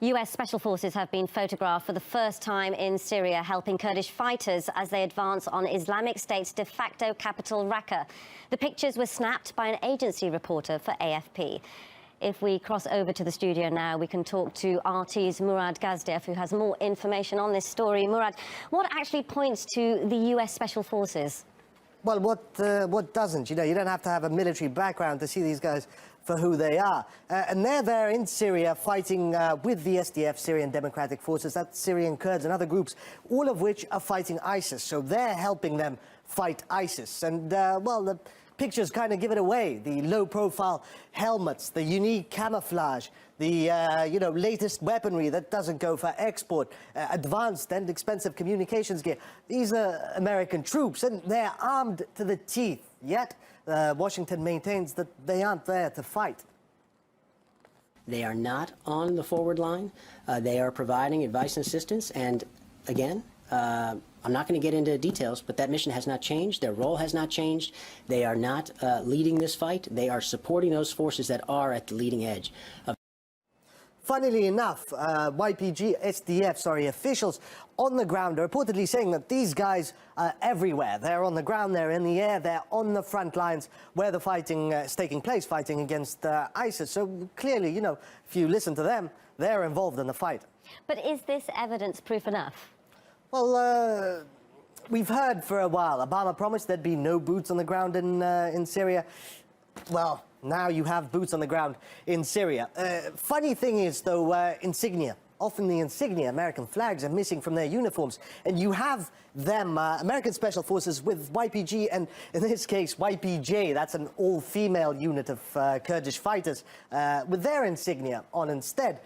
US Special Forces have been photographed for the first time in Syria, helping Kurdish fighters as they advance on Islamic State's de facto capital, Raqqa. The pictures were snapped by an agency reporter for AFP. If we cross over to the studio now, we can talk to RT's Murad Gazdev, who has more information on this story. Murad, what actually points to the US Special Forces? Well, what doesn't? You know, you don't have to have a military background to see these guys for who they are. And they're there in Syria fighting with the SDF, Syrian Democratic Forces, that's Syrian Kurds and other groups, all of which are fighting ISIS. So they're helping them fight ISIS. And, well, the pictures kind of give it away. The low-profile helmets, the unique camouflage, the, you know, latest weaponry that doesn't go for export, advanced and expensive communications gear. These are American troops, and they're armed to the teeth. Yet, Washington maintains that they aren't there to fight. They are not on the forward line. They are providing advice and assistance, and again, I'm not going to get into details, but that mission has not changed. Their role has not changed. They are not leading this fight. They are supporting those forces that are at the leading edge. Funnily enough, SDF officials on the ground are reportedly saying that these guys are everywhere. They're on the ground, they're in the air, they're on the front lines where the fighting is taking place, fighting against ISIS. So clearly, you know, if you listen to them, they're involved in the fight. But is this evidence proof enough? Well, we've heard for a while. Obama promised there'd be no boots on the ground in Syria. Well, now you have boots on the ground in Syria. Funny thing is, though, insignia. Often the insignia, American flags, are missing from their uniforms. And you have them, American Special Forces, with YPG, and in this case, YPJ, that's an all-female unit of Kurdish fighters, with their insignia on instead.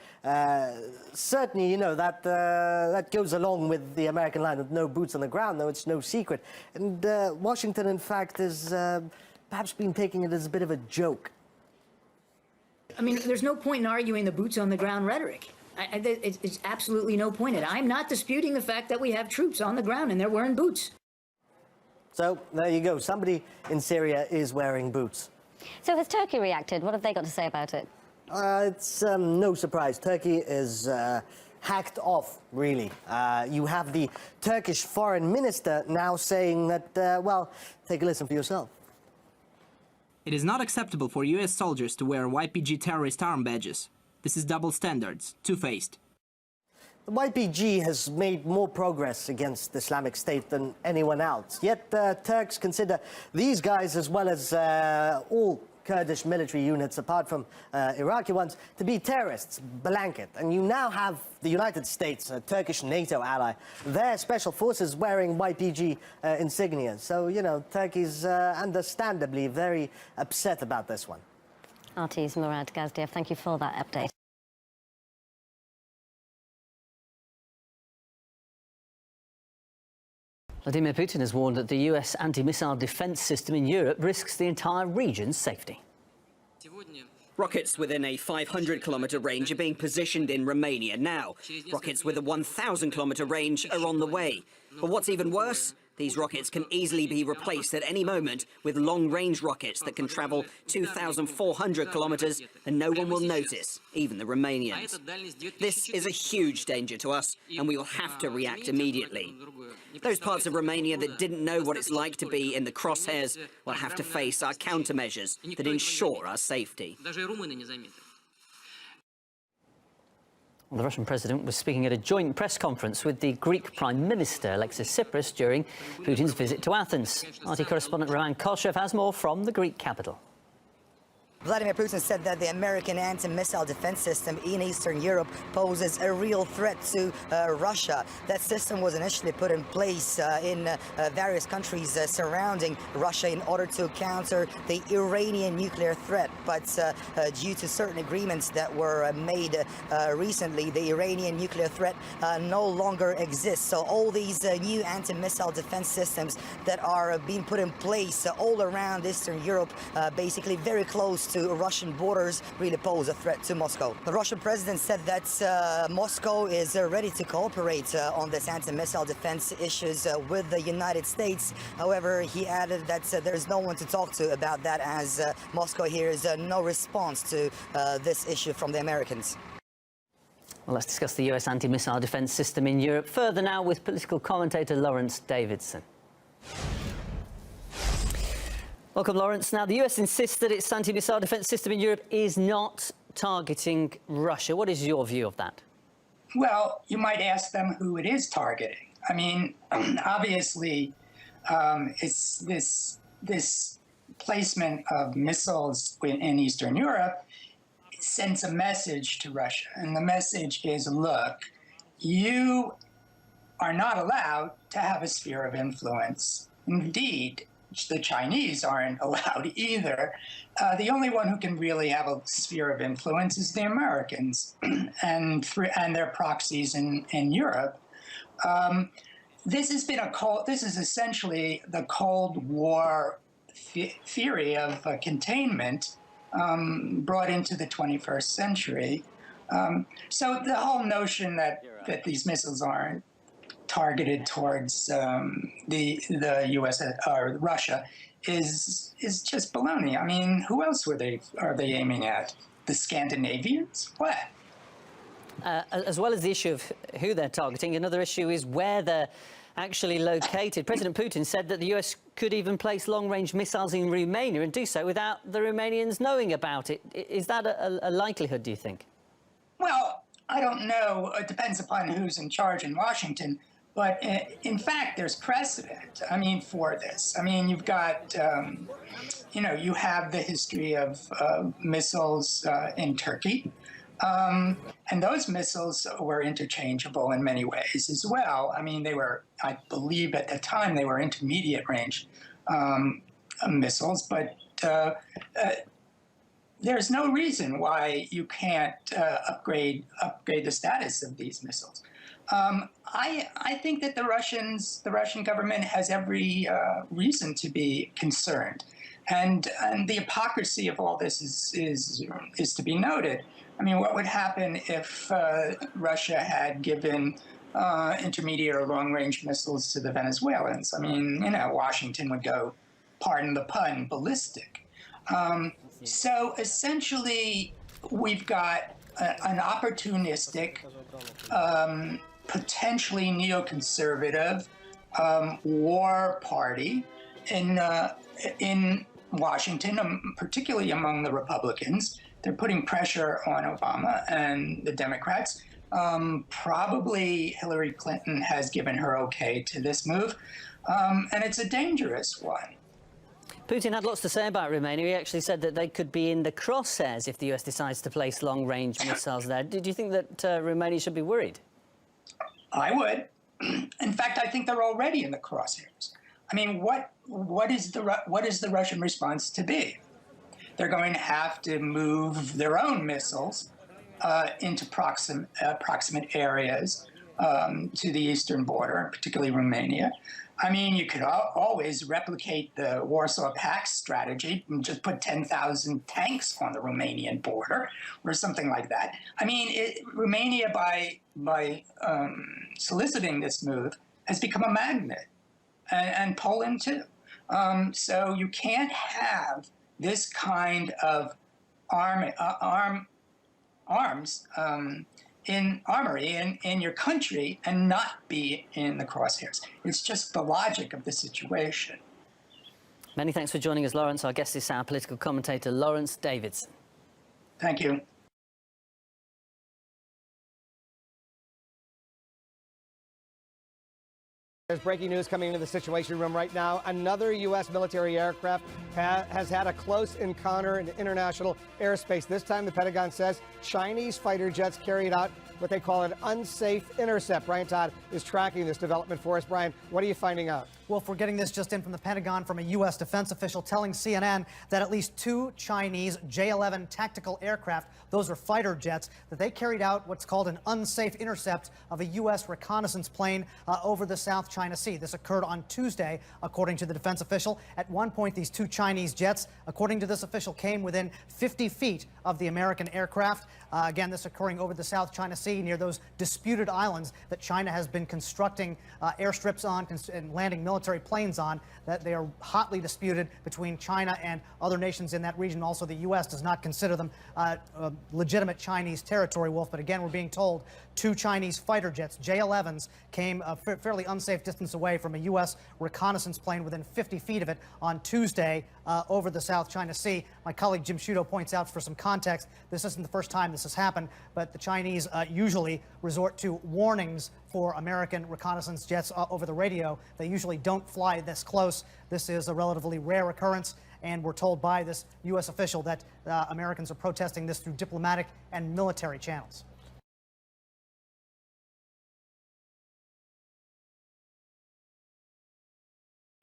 Certainly, you know, that goes along with the American line of no boots on the ground, though it's no secret. And Washington, in fact, is perhaps been taking it as a bit of a joke. I mean, there's no point in arguing the boots on the ground rhetoric. It's absolutely no point in it. I'm not disputing the fact that we have troops on the ground and they're wearing boots. So there you go. Somebody in Syria is wearing boots. So has Turkey reacted? What have they got to say about it? It's no surprise. Turkey is hacked off, really. You have the Turkish foreign minister now saying that, well, take a listen for yourself. It is not acceptable for US soldiers to wear YPG terrorist arm badges. This is double standards, two-faced. The YPG has made more progress against Islamic State than anyone else. Yet Turks consider these guys, as well as all Kurdish military units, apart from Iraqi ones, to be terrorists, blanket. And you now have the United States, a Turkish NATO ally, their special forces wearing YPG insignia. So, you know, Turkey's understandably very upset about this one. RT's Murad Gazdev, thank you for that update. Vladimir Putin has warned that the US anti-missile defense system in Europe risks the entire region's safety. Rockets within a 500-kilometre range are being positioned in Romania now. Rockets with a 1,000-kilometre range are on the way. But what's even worse? These rockets can easily be replaced at any moment with long-range rockets that can travel 2,400 kilometres and no one will notice, even the Romanians. This is a huge danger to us and we will have to react immediately. Those parts of Romania that didn't know what it's like to be in the crosshairs will have to face our countermeasures that ensure our safety. The Russian president was speaking at a joint press conference with the Greek Prime Minister, Alexis Tsipras, during Putin's visit to Athens. RT correspondent Roman Kolchev has more from the Greek capital. Vladimir Putin said that the American anti-missile defense system in Eastern Europe poses a real threat to Russia. That system was initially put in place in various countries surrounding Russia in order to counter the Iranian nuclear threat. But due to certain agreements that were made recently, the Iranian nuclear threat no longer exists. So all these new anti-missile defense systems that are being put in place all around Eastern Europe, basically very close to Russian borders, really pose a threat to Moscow. The Russian president said that Moscow is ready to cooperate on this anti-missile defense issues with the United States. However, he added that there's no one to talk to about that, as Moscow hears no response to this issue from the Americans. Well, let's discuss the US anti-missile defence system in Europe further now with political commentator Lawrence Davidson. Welcome, Lawrence. Now, the US insists that its anti-missile defence system in Europe is not targeting Russia. What is your view of that? Well, you might ask them who it is targeting. I mean, obviously, it's this placement of missiles in Eastern Europe sends a message to Russia. And the message is, look, you are not allowed to have a sphere of influence. Indeed, the Chinese aren't allowed either. The only one who can really have a sphere of influence is the Americans and their proxies in Europe. This has been this is essentially the Cold War theory of containment brought into the 21st century. So the whole notion that these missiles aren't targeted towards the U.S. or Russia is just baloney. I mean, who else are they aiming at? The Scandinavians? What? As well as the issue of who they're targeting, another issue is where they're actually located. President Putin said that the US could even place long-range missiles in Romania and do so without the Romanians knowing about it. Is that a likelihood, do you think? Well, I don't know. It depends upon who's in charge in Washington. But in fact, there's precedent, I mean, for this. I mean, you've got, you have the history of missiles in Turkey. And those missiles were interchangeable in many ways as well. I mean, they were, I believe at the time, they were intermediate range missiles, but there's no reason why you can't upgrade the status of these missiles. I think that the Russian government has every reason to be concerned, and the hypocrisy of all this is to be noted. I mean, what would happen if Russia had given intermediate or long-range missiles to the Venezuelans? I mean, Washington would go, pardon the pun, ballistic. So essentially, we've got an opportunistic, potentially neoconservative war party in Washington, particularly among the Republicans. They're putting pressure on Obama and the Democrats. Probably Hillary Clinton has given her okay to this move, and it's a dangerous one. Putin had lots to say about Romania. He actually said that they could be in the crosshairs if the US decides to place long-range missiles there. Did you think that Romania should be worried? I would. In fact, I think they're already in the crosshairs. I mean, what is the Russian response to be? They're going to have to move their own missiles into proximate areas to the eastern border, particularly Romania. I mean, you could always replicate the Warsaw Pact strategy and just put 10,000 tanks on the Romanian border or something like that. I mean, Romania, by soliciting this move, has become a magnet, and Poland too. So you can't have this kind of arms armory in your country and not be in the crosshairs. It's just the logic of the situation. Many thanks for joining us, Lawrence. Our guest is our political commentator, Lawrence Davidson. Thank you. There's breaking news coming into the Situation Room right now. Another U.S. military aircraft has had a close encounter in international airspace. This time, the Pentagon says Chinese fighter jets carried out what they call an unsafe intercept. Brian Todd is tracking this development for us. Brian, what are you finding out? Well, if we're getting this just in from the Pentagon from a U.S. defense official telling CNN that at least 2 Chinese J-11 tactical aircraft, those are fighter jets, that they carried out what's called an unsafe intercept of a U.S. reconnaissance plane over the South China Sea. This occurred on Tuesday, according to the defense official. At one point, these 2 Chinese jets, according to this official, came within 50 feet of the American aircraft. Again, this occurring over the South China Sea. Sea, near those disputed islands that China has been constructing airstrips on and landing military planes on, that they are hotly disputed between China and other nations in that region. Also, the U.S. does not consider them legitimate Chinese territory, Wolf. But again, we're being told 2 Chinese fighter jets, J-11s, came a fairly unsafe distance away from a U.S. reconnaissance plane within 50 feet of it on Tuesday over the South China Sea. My colleague Jim Sciutto points out, for some context, this isn't the first time this has happened, but the Chinese usually resort to warnings for American reconnaissance jets over the radio. They usually don't fly this close. This is a relatively rare occurrence, and we're told by this U.S. official that Americans are protesting this through diplomatic and military channels.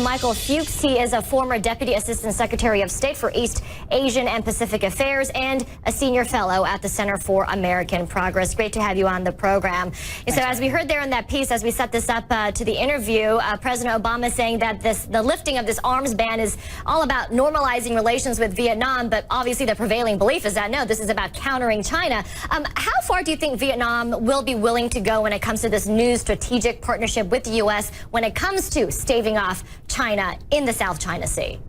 Michael Fuchs, he is a former Deputy Assistant Secretary of State for East Asian and Pacific Affairs and a senior fellow at the Center for American Progress. Great to have you on the program. Thanks, so as we heard there in that piece, as we set this up to the interview, President Obama saying that the lifting of this arms ban is all about normalizing relations with Vietnam, but obviously the prevailing belief is that, no, this is about countering China. How far do you think Vietnam will be willing to go when it comes to this new strategic partnership with the U.S. when it comes to staving off China in the South China Sea?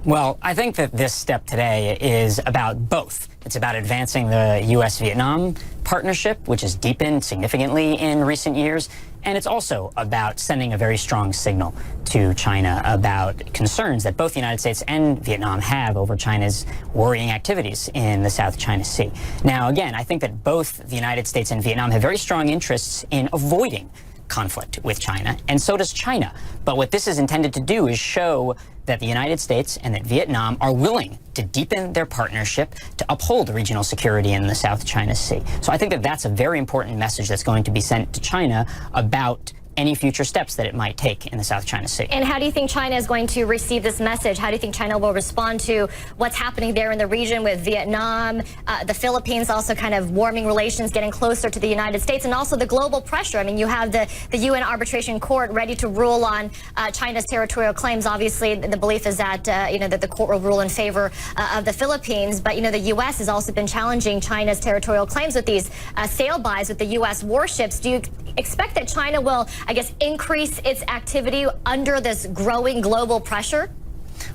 Well, I think that this step today is about both. It's about advancing the U.S.-Vietnam partnership, which has deepened significantly in recent years, and it's also about sending a very strong signal to China about concerns that both the United States and Vietnam have over China's worrying activities in the South China Sea. Now, again, I think that both the United States and Vietnam have very strong interests in avoiding conflict with China, and so does China. But what this is intended to do is show that the United States and that Vietnam are willing to deepen their partnership to uphold regional security in the South China Sea. So I think that that's a very important message that's going to be sent to China about any future steps that it might take in the South China Sea. And how do you think China is going to receive this message? How do you think China will respond to what's happening there in the region with Vietnam, the Philippines also kind of warming relations, getting closer to the United States, and also the global pressure? I mean, you have the UN Arbitration Court ready to rule on China's territorial claims. Obviously, the belief is that, that the court will rule in favor of the Philippines. But, the U.S. has also been challenging China's territorial claims with these sail-bys with the U.S. warships. Do you expect that China will, I guess, increase its activity under this growing global pressure?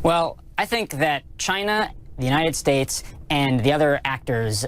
Well, I think that China, the United States, and the other actors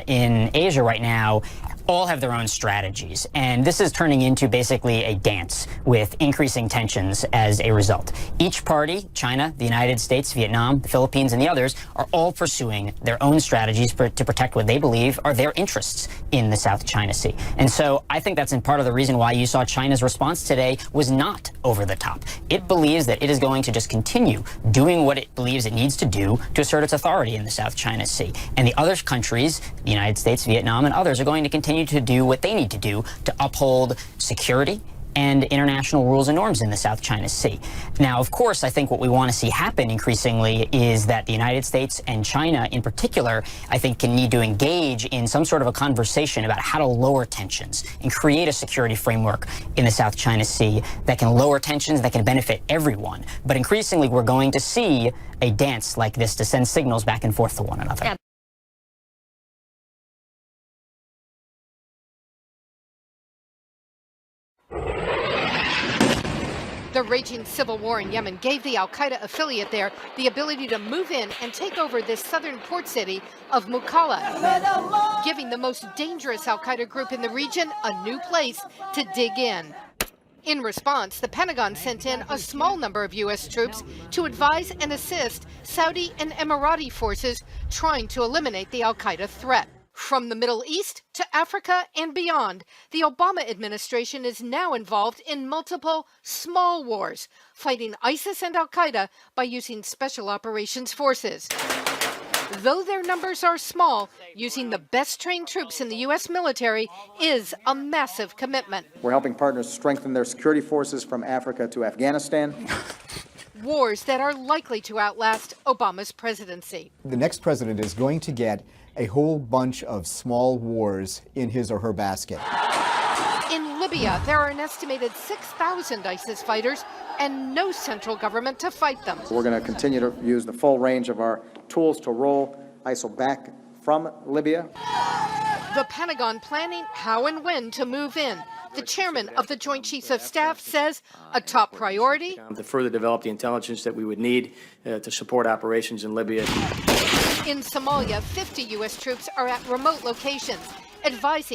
in Asia right now all have their own strategies. And this is turning into basically a dance with increasing tensions as a result. Each party, China, the United States, Vietnam, the Philippines, and the others, are all pursuing their own strategies to protect what they believe are their interests in the South China Sea. And so I think that's in part of the reason why you saw China's response today was not over the top. It believes that it is going to just continue doing what it believes it needs to do to assert its authority in the South China Sea. And the other countries, the United States, Vietnam, and others, are going to continue to do what they need to do to uphold security and international rules and norms in the South China Sea. Now, of course, I think what we want to see happen increasingly is that the United States and China in particular, I think, can need to engage in some sort of a conversation about how to lower tensions and create a security framework in the South China Sea that can lower tensions, that can benefit everyone. But increasingly, we're going to see a dance like this to send signals back and forth to one another. Yeah. The raging civil war in Yemen gave the al-Qaeda affiliate there the ability to move in and take over this southern port city of Mukalla, giving the most dangerous al-Qaeda group in the region a new place to dig in. In response, the Pentagon sent in a small number of U.S. troops to advise and assist Saudi and Emirati forces trying to eliminate the al-Qaeda threat. From the Middle East to Africa and beyond, the Obama administration is now involved in multiple small wars, fighting ISIS and al-Qaeda by using special operations forces. Though their numbers are small, using the best trained troops in the U.S. military is a massive commitment. We're helping partners strengthen their security forces from Africa to Afghanistan. Wars that are likely to outlast Obama's presidency. The next president is going to get a whole bunch of small wars in his or her basket. In Libya, there are an estimated 6,000 ISIS fighters and no central government to fight them. We're going to continue to use the full range of our tools to roll ISIL back from Libya. The Pentagon planning how and when to move in. The chairman of the Joint Chiefs of Staff says a top priority to further develop the intelligence that we would need to support operations in Libya. In Somalia, 50 U.S. troops are at remote locations, advising